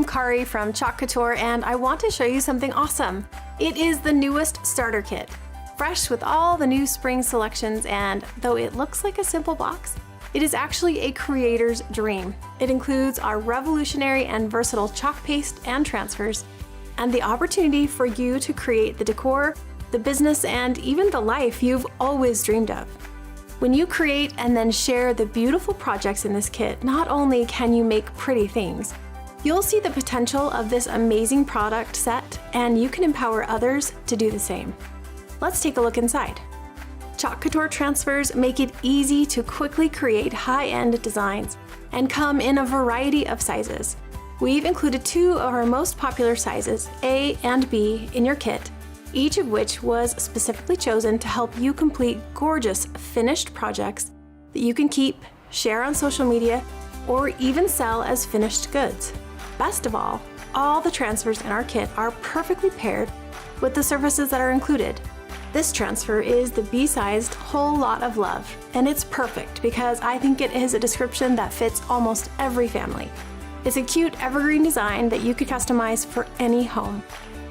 Kari from Chalk Couture, and I want to show you something awesome. It is the newest starter kit, fresh with all the new spring selections, and though it looks like a simple box, it is actually a creator's dream. It includes our revolutionary and versatile chalk paste and transfers, and the opportunity for you to create the decor, the business, and even the life you've always dreamed of. When you create and then share the beautiful projects in this kit, not only can you make pretty things, you'll see the potential of this amazing product set, and you can empower others to do the same. Let's take a look inside. Chalk Couture transfers make it easy to quickly create high-end designs and come in a variety of sizes. We've included 2 of our most popular sizes, A and B, in your kit, each of which was specifically chosen to help you complete gorgeous finished projects that you can keep, share on social media, or even sell as finished goods. Best of all the transfers in our kit are perfectly paired with the surfaces that are included. This transfer is the B-sized Whole Lot of Love, and it's perfect because I think it is a description that fits almost every family. It's a cute evergreen design that you could customize for any home.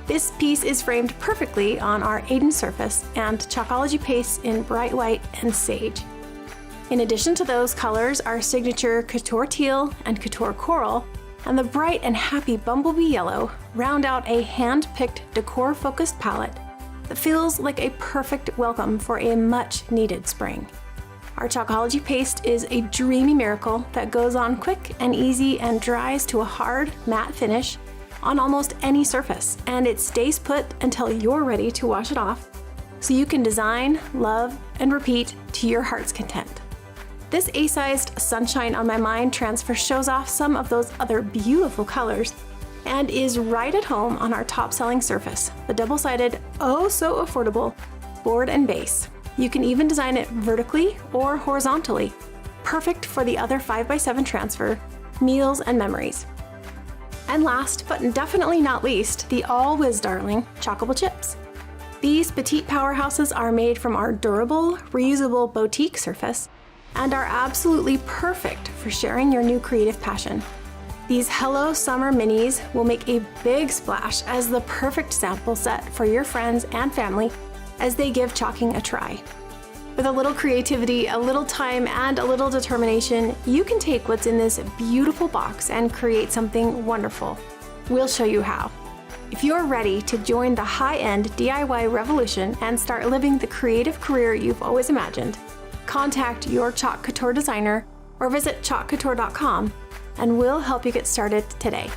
This piece is framed perfectly on our Aiden surface and Chalkology paste in bright white and sage. In addition to those colors, our signature Couture Teal and Couture Coral and the bright and happy Bumblebee Yellow round out a hand-picked decor-focused palette that feels like a perfect welcome for a much-needed spring. Our Chalkology paste is a dreamy miracle that goes on quick and easy and dries to a hard, matte finish on almost any surface, and it stays put until you're ready to wash it off, so you can design, love, and repeat to your heart's content. This A-sized Sunshine on My Mind transfer shows off some of those other beautiful colors and is right at home on our top-selling surface, the double-sided, oh so affordable board and base. You can even design it vertically or horizontally, perfect for the other 5x7 transfer, meals, and memories. And last, but definitely not least, the all-whiz darling, Chalkable chips. These petite powerhouses are made from our durable, reusable boutique surface and are absolutely perfect for sharing your new creative passion. These Hello Summer Minis will make a big splash as the perfect sample set for your friends and family as they give chalking a try. With a little creativity, a little time, and a little determination, you can take what's in this beautiful box and create something wonderful. We'll show you how. If you're ready to join the high-end DIY revolution and start living the creative career you've always imagined, contact your Chalk Couture designer or visit chalkcouture.com and we'll help you get started today.